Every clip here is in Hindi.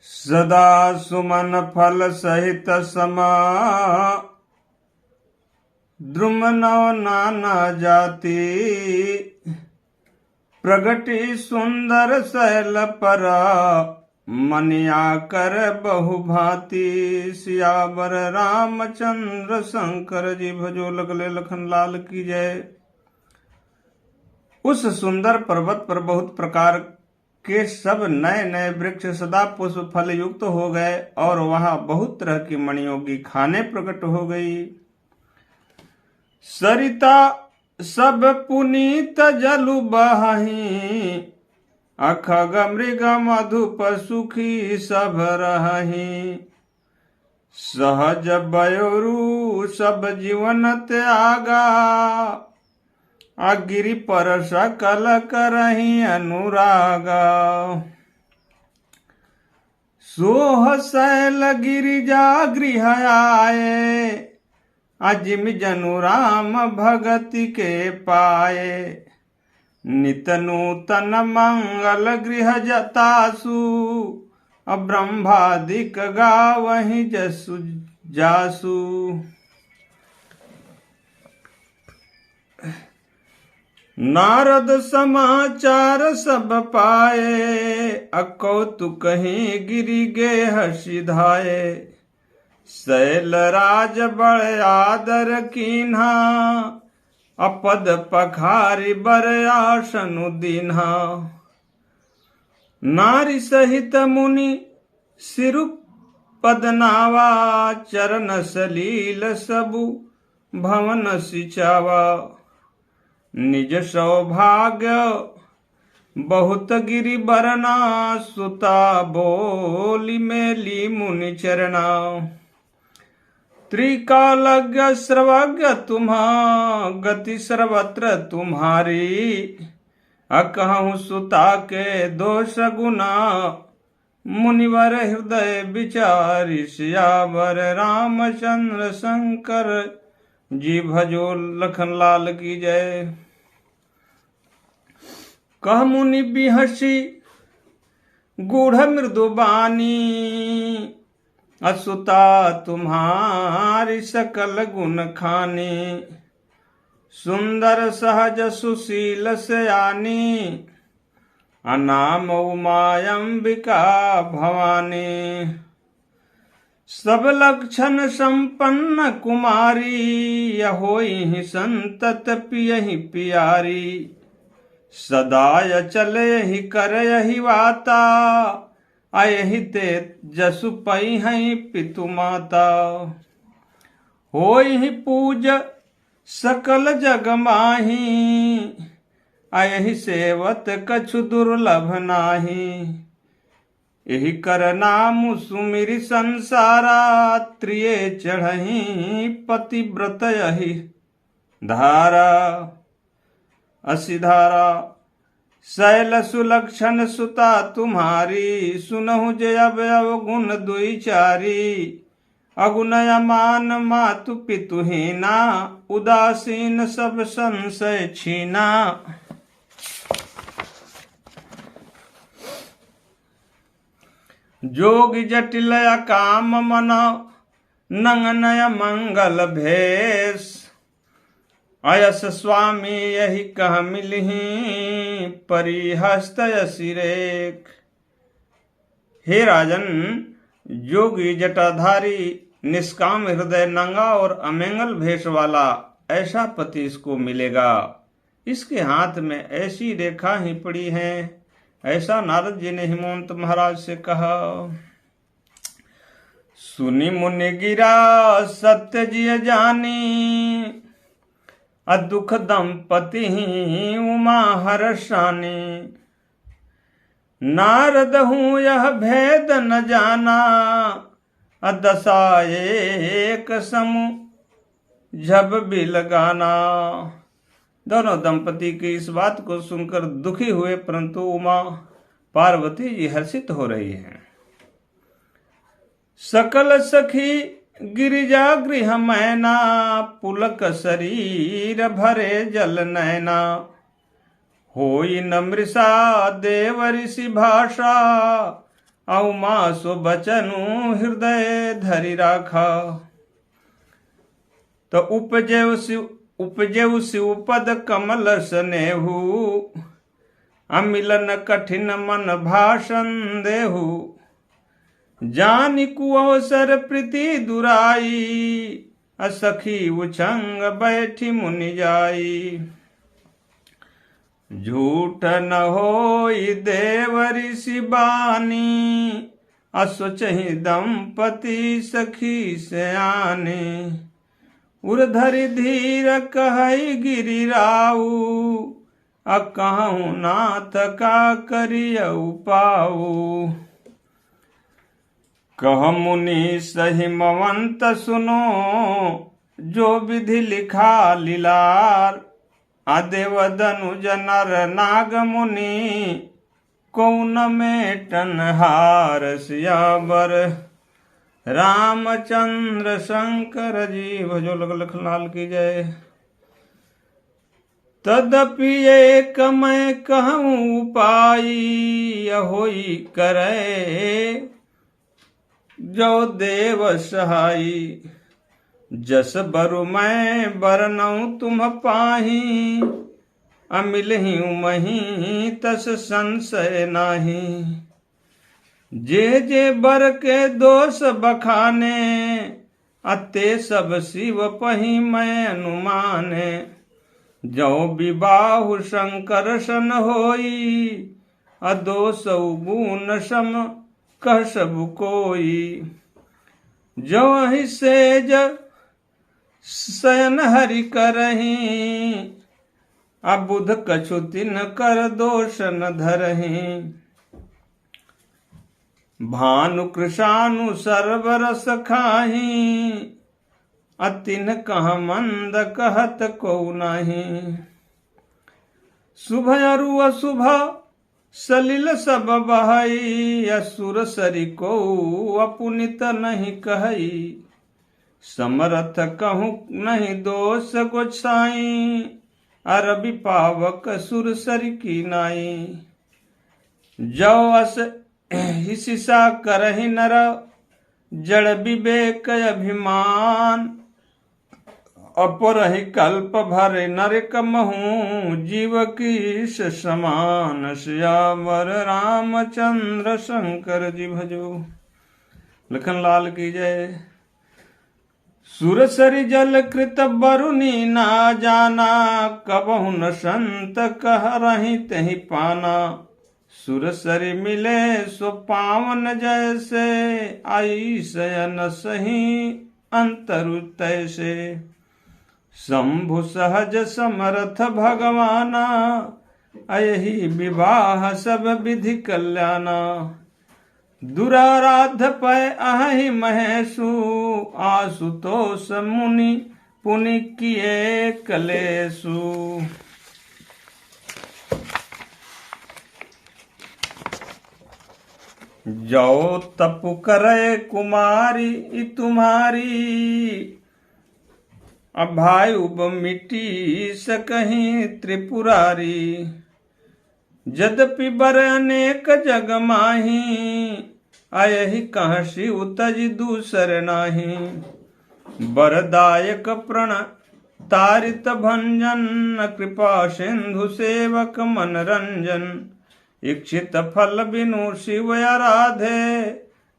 सदा सुमन फल सहित समा द्रुम नव नाना जाति प्रगति सुंदर शैल पर मनिया कर बहुभांति सियावर रामचंद्र शंकर जी भजो लगले लखन लाल की जय। उस सुंदर पर्वत पर बहुत प्रकार के सब नए नए वृक्ष सदा पुष्प फल युक्त हो गए और वहां बहुत तरह की मणियों की खाने प्रकट हो गई। सरिता सब पुनीत जलु बहहि अखग मृग मधुप सुखी सब रहहि। सहज बयोरु सब जीवन त्यागा गिरि पर सकल करहि अनुरागा। सोह शैल गिरिजा गृह आए अजिम जनु राम भगति के पाए। नित नूतन मंगल गृह जतासु ब्रह्मादिक गावहि जसु जासु। नारद समाचार सब पाए अकौतुक ही गिरि गेह सिधाए। शैल राज बड़ आदर कीन्हा अपद पखारी बर आसनु दीन्हा। नारी सहित मुनि सिरु पद नावा चरण सलील सबु भवन सिचावा। निज सौभाग्य बहुत गिरि बरना सुता बोली मेली मुनि चरणा। त्रिकालज्ञ सर्वज्ञ तुम्हा गति सर्वत्र तुम्हारी। अकहु सुता के दोष गुना मुनिवर हृदय विचारी। सियावर रामचंद्र शंकर जी भजो लखन लाल की जय। कह मुनि बिहसी गूढ़ मृदुबानी असुता तुम्हारी सकल गुण खानी। सुंदर सहज सुशील सयानी अनाम उमायंबिका भवानी। सब लक्षण संपन्न कुमारी होई संतत पियहि पियारी। सदाय चले ही करहि वाता अयहि ते जसु पई हैं पितु माता। होई पूज सकल जग माही अयहि सेवत कछु दुर्लभ नाही। यही कर नाम सुमिरि संसारा त्रिये चढ़हि पतिव्रत यही धारा। असिधारा शैल सुलक्षण सुता तुम्हारी। सुनहु जय अवगुण दुई चारी। अगुनय मान मातु पितु हीना उदासीन सब संशय छीना। जोग जटिल काम मन नंगनय मंगल भेष। अयस स्वामी यही कह मिलहि परिहस्त सिरेख। हे राजन, जोगी जटाधारी निष्काम हृदय नंगा और अमंगल भेष वाला ऐसा पति इसको मिलेगा। इसके हाथ में ऐसी रेखा ही पड़ी है। ऐसा नारद जी ने हिमवंत महाराज से कहा। सुनि मुनि गिरा सत्य जिय जानी अदुख दंपति उमा हर्षानी। नारद हूँ यह भेद न जाना दशा एक समु जब भी लगाना। दोनों दंपति की इस बात को सुनकर दुखी हुए, परंतु उमा पार्वती जी हर्षित हो रही हैं। सकल सखी गिरिजा गृह मैना पुलक शरीर भरे जल नैना। होई न मृषा देव ऋषि भाषा औ मासो बचनु हृदय धरि राखा। तो उपजेउ शिव पद कमल सनेहु, अमिलन कठिन मन भाषण देहु। जानि कुअवसर प्रीति दुराई, असखी उछंग बैठी मुनि जाई। झूठ न होई देव ऋषि बानी, असोचहि दंपति सखी सयाने। उर्धरि धीर कहई गिरिराऊ, अकहूँ नाथ का करियऊ पाऊ। कह मुनि सही मवंत सुनो, जो विधि लिखा लीलार। अदेव दनुज नर नाग मुनि, कौन मेटन हार। सियावर रामचंद्र शंकर जी भजो लखनलाल की जय। तदपि एक मैं कहूँ उपाई, होई करे जो देव सहाई। जस बरु मैं बरनऊँ तुम पाही, अमिलहि उमहि तस संशय नाही। जे जे बर के दोष बखाने, अते सब शिव पही मैं अनुमाने। जो विबाहु शंकर सन होई, अदोष गुण सम कह सब कोई। जो ही सेज शयन हरि करही, अबुध कछु तिन कर दोष न धरही। भानु कृशानु सर्व रस खाही, अतिन कह मंद कहत को नहीं। शुभ अरु अशुभ सलिल सब बहई, असुर सरि को अपुनित नहीं कहई। समरथ कहूँ नहीं दोष गोसाई, अरबि पावक सुर सरि की नाई। जो अस हिसिसा करहि नर, जड़ विवेक अभिमान। अपरहि कल्प भरे नरक महूँ, जीव कीस समान। सियावर रामचंद्र शंकर जी भजो लखनलाल की जय। सुरसरि जल कृत बरुनी ना जाना, कबहु न संत कह रही तहि पाना। सुरसरि मिले सो पावन जैसे, आई शयन सही अंतरु तैसे। शंभु सहज समर्थ भगवाना, अयहि विवाह सब विधि कल्याणा। दुराराध पय अहि महेशु, आशुतोष मुनि पुनि किए कलेशु। जो तपु करे कुमारी तुम्हारी, अभायुब मिटी सकहीं त्रिपुरारी। यद्यपि बर अनेक जग माही, अयहि कह शिव तज दूसर नाही। बरदायक प्रण तारित भंजन, कृपा सिंधु सेवक मनरंजन। इच्छित फल बिनु शिव आराधे,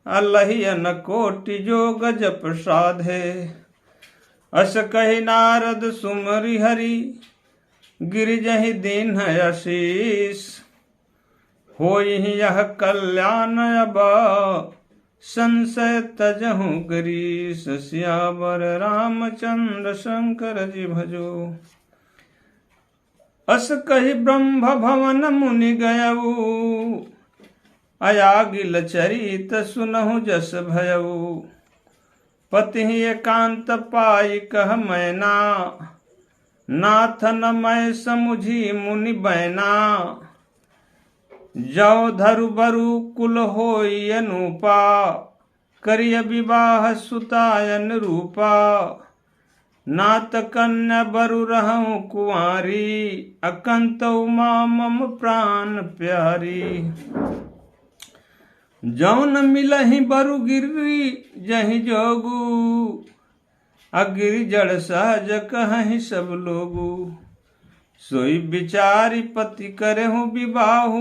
अलहियन कोटि जोग जप साधे। अस कहि नारद सुमरि हरि, गिरिजहि दीन आशीष। होई यह कल्याण अब, संशय तजहु गिरीश। सियावर रामचंद्र शंकर जी भजो। अस कहि ब्रह्म भवन मुनि गयऊ, अयागिल चरित सुनहु जस भयऊ। पति एकांत पाई कह मैना, नाथ न मैं समुझी मुनि बैना। जो धरु बरु कुल होई अनुपा, करिय विवाह सुतायन रूपा। नात कन्या बरु रहूं कुंवारी, अकंत उमा मम प्राण प्यारी। जौन मिलहि बरु गिरी जहि जोगु, अगिर जड़ सहज कहहि सब लोगु। सोई बिचारी पति करहु विबाहु,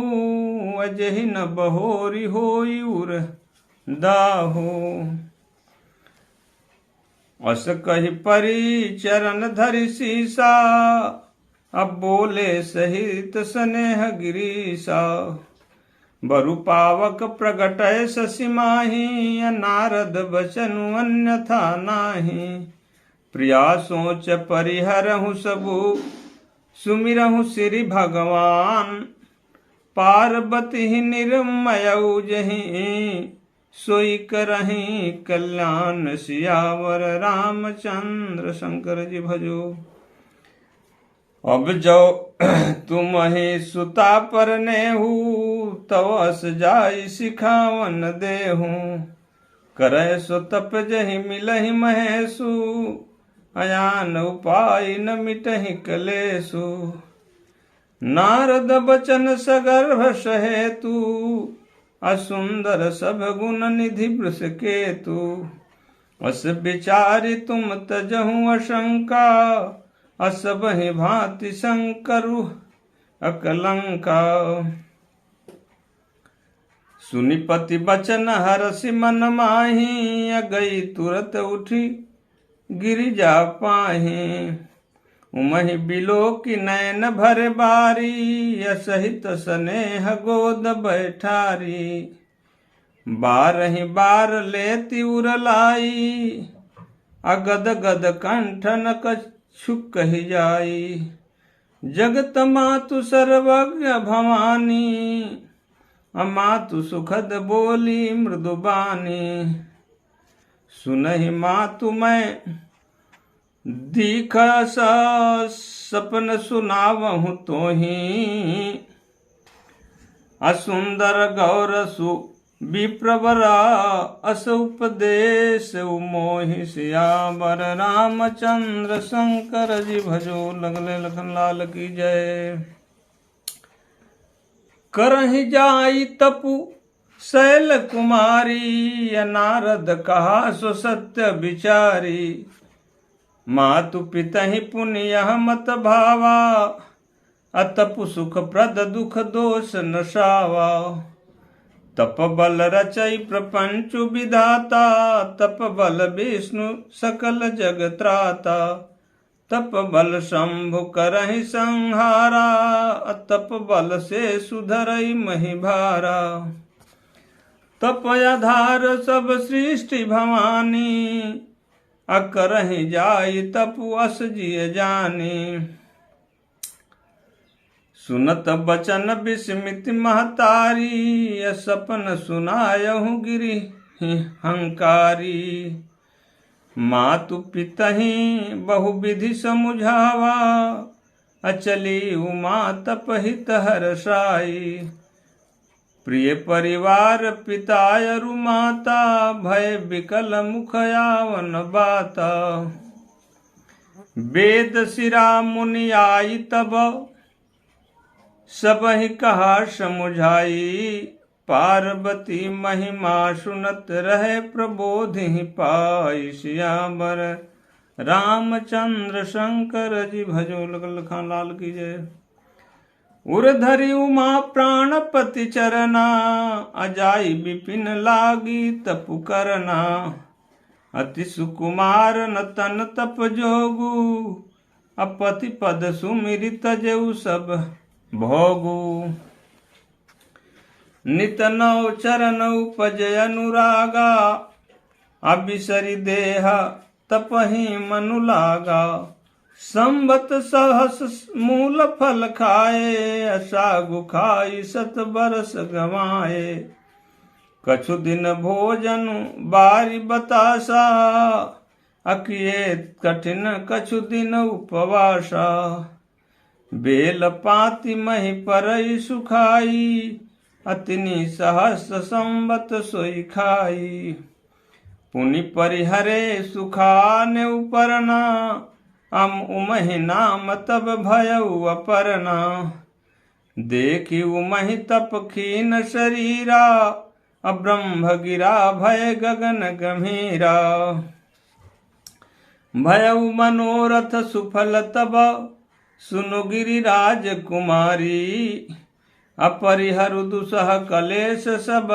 अजहि न बहोरी होई उर दाहु। अस कहि परी चरण धरि सीसा, अब बोले सहित स्नेह गिरीसा। बरु पावक प्रगटय शशि माही, नारद बचनु अन्यथा नाही। प्रिया सोच परिहरहु सबु, सुमिरहु श्री भगवान। पार्वती निर्मयऊ जहि, सोई करहि कल्याण। सियावर रामचंद्र शंकर जी भजो। अब जो तुम्हि सुता पर नेहु, तव अस जाई सिखावन देहु। करय सो तप जहि मिलहि महेशु, अयान उपाय न मिटहि कलेसु। नारद बचन सगर्भ सहेतु, असुंदर सब गुण निधि वृष केतु। अस विचारि तुम तजहु अशंका, असबहि भांति शंकरु अकलंका। सुनि पति बचन हरषि मन माही, अगई तुरत उठी गिरिजा पाही। उमहि बिलोकि नयन भर बारी, असहित स्नेह गोद बैठारी। बारहि बार लेति उरलाई, अगद गद कंठ न कछु कहि जाई। जगत मातु सर्वज्ञ भवानी, अमातु सुखद बोली मृदुबानी। सुनहि मातु मैं दीख सपन सुनावहु तोहि। असुंदर गौर सु विप्रवरा, अस उपदेश मोहि। सियावर रामचंद्र शंकर जी भजो। लगले लखन लाल की जय। करहि जाई तपु शैल कुमारी, नारद कहा सो सत्य विचारी। मातु पितहि पुण्य मत भावा, अतपु सुख प्रद दुख दोष नशावा। तप बल रचई प्रपंचु विधाता, तप बल विष्णु सकल जग त्राता। तप बल शंभु करहि संहारा, तप बल से सुधरई महि भारा। तप आधार सब सृष्टि भवानी, अकरहि जाई तपु अस जिय जानी। सुनत बचन विस्मित महतारी, सपन सुनायहु गिरि हंकारी। मातु पितहि बहु विधि समुझावा, अचली उमा तपहित हरसाई। प्रिय परिवार पिता अरु माता, भय विकल मुख यावन बाता। वेद शिरा मुनि आई तब, सबहि कहा समुझाई। पार्वती महिमा सुनत रहे, प्रबोधि पाई। सियावर रामचंद्र शंकर जी भजो। लखन लाल की जय। उर्धरि उमा प्राणपति चरना, अजाई विपिन लागी तपु करना। अति सुकुमार नतन तप जोगु, अपति पद सुमिरि तजेउ सब भोगु। नित नौ चरण उपजय अनुरागा, अबिसरि देह तपहि मनु लागा। संबत सहस मूल फल खाए, सागु खाई सत बरस गवाए। कछु दिन भोजन बारी बतासा, अकिए कठिन कछु दिन उपवासा। बेल पाति मही परई सुखाई, अतिनि सहस संबत सोई खाई। पुनि परिहरे सुखाने उपरना, अम उमहि नाम तब भयउ अपरना। देखि उमहि तप खीन शरीरा, अब्रह्म गिरा भय गगन गंभीरा। भयउ मनोरथ सुफल तब सुनु गिरिराज कुमारी। अपरिहरु दुसह कलेश सब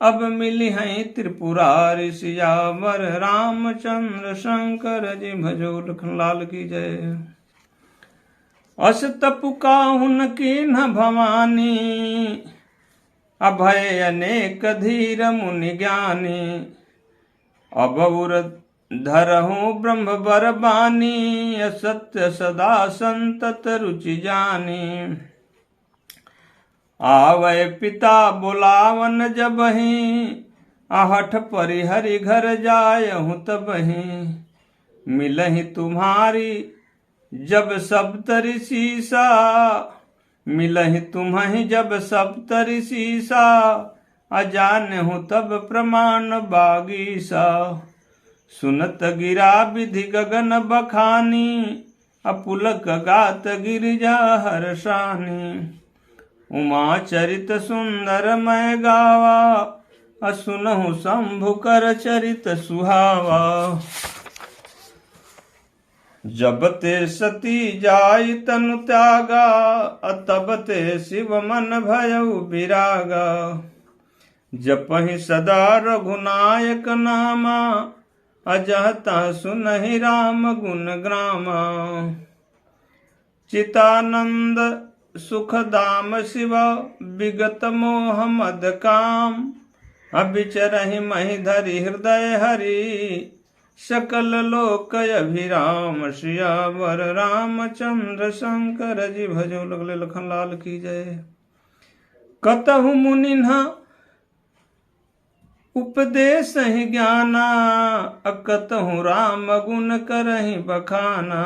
अब मिली हैं त्रिपुरारी। सियावर रामचंद्र शंकर जी भजो लखनलाल की जय। अस तपुकाहुन कीन्ह भवानी अभय अनेक धीर मुनि ज्ञानी। अबउर धरहूँ ब्रह्म बर बानी असत्य सदा संतत रुचि जानी। आवै पिता बुलावन जबहि आहठ परिहरि घर जायहूँ तबहि। मिलहि तुम्हारी जब सप्तरि शीसा मिलहि तुम्हि जब सप्तरि शीसा। अजानहु तब प्रमाण बागीसा। सुनत गिरा विधि गगन बखानी अपुलक गात गिरिजा हर्षानी। उमा चरित सुंदर मैं गावा असुनहु शंभु कर चरित सुहावा। जब ते सती जाई तनु त्यागा तब ते शिव मन भयउ विरागा। जपहि सदा रघुनायक नामा अजहता सुनहि राम गुण ग्रामा। चितानंद सुख धाम शिव विगत मोह मद काम। अबिचरहि महि धरि हृदय हरि सकल लोक अभिराम। सियावर रामचंद्र शंकर जी भजो लगले लखनलाल की जय। कतहु मुनिन्ह उपदेश ही ज्ञाना अकतहु राम गुण करहि बखाना।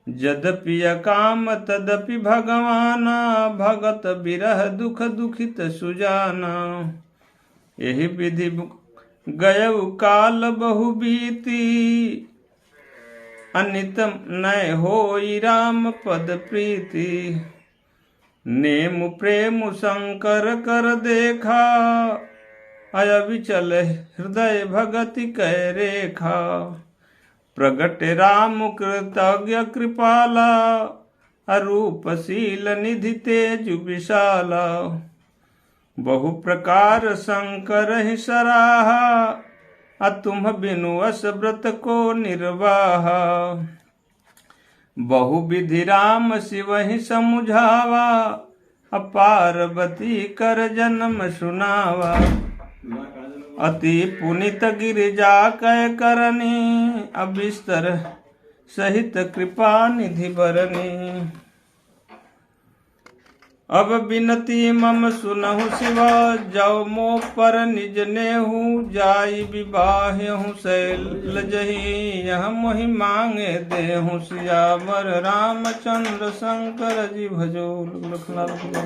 यद्यपि काम तदपि भगवाना भगत बिरह दुख दुखित सुजाना। यही विधि गयउ काल बहु बीती अनित नय होई राम पद प्रीति। नेम प्रेम शंकर कर देखा अविचल हृदय भगति कै रेखा। प्रगट राम कृतज्ञ कृपाला अरूपशील निधि तेज विशाला। बहु प्रकार शंकर ही सराहा तुम बिनु अस व्रत को निर्वाहा। बहु विधि राम शिव ही समुझावा पार्वती कर जन्म सुनावा। अति पुनित गिरिजा कै करनी अबिस्तर सहित कृपा निधि बरनी। अब बिनती मम सुनहु शिव जाओ मो पर निज नेहु। जाई विवाहहु शैलजहि यह मोहि मांगे देहु। सियावर रामचंद्र शंकर जी भजो लखनलाल।